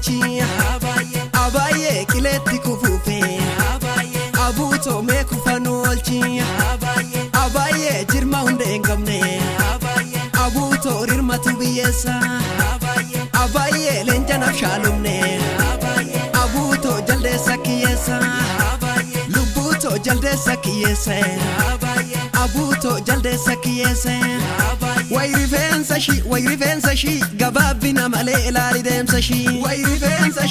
olchi abaye kileti kufufe abuto me kufanu olchi abaye jirma hunde engamne abuto rirmatu biyesa abaye lenjana shalumne abuto jalde sakiyesa lubuto jalde sakiyesa abuto jalde sakiyesa way rifensa shi gababina male ilali demsa shi way rifensa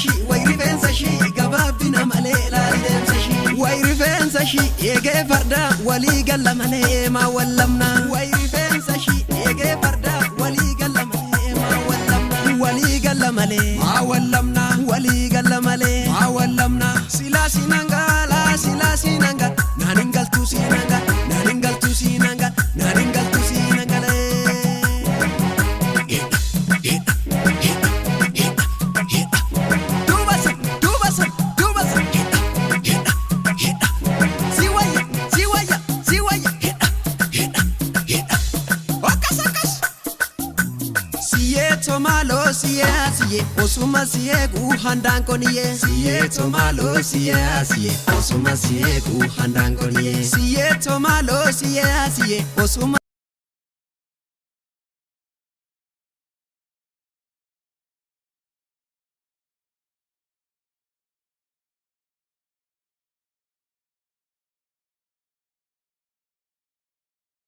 shi gababina male ilali demsa shi way rifensa shi ege farda wali galla male ma wallamna way rifensa shi ege farda wali galla male ma wallamna wali galla male ma wallamna wali galla male ma wallamna sila sinanga naningal tu sinanga naningal tu sinanga naningal tu sinanga Malo siye osuma siye guhandan koniye siye to malo siye osuma siye guhandan koniye siye to malo siye osuma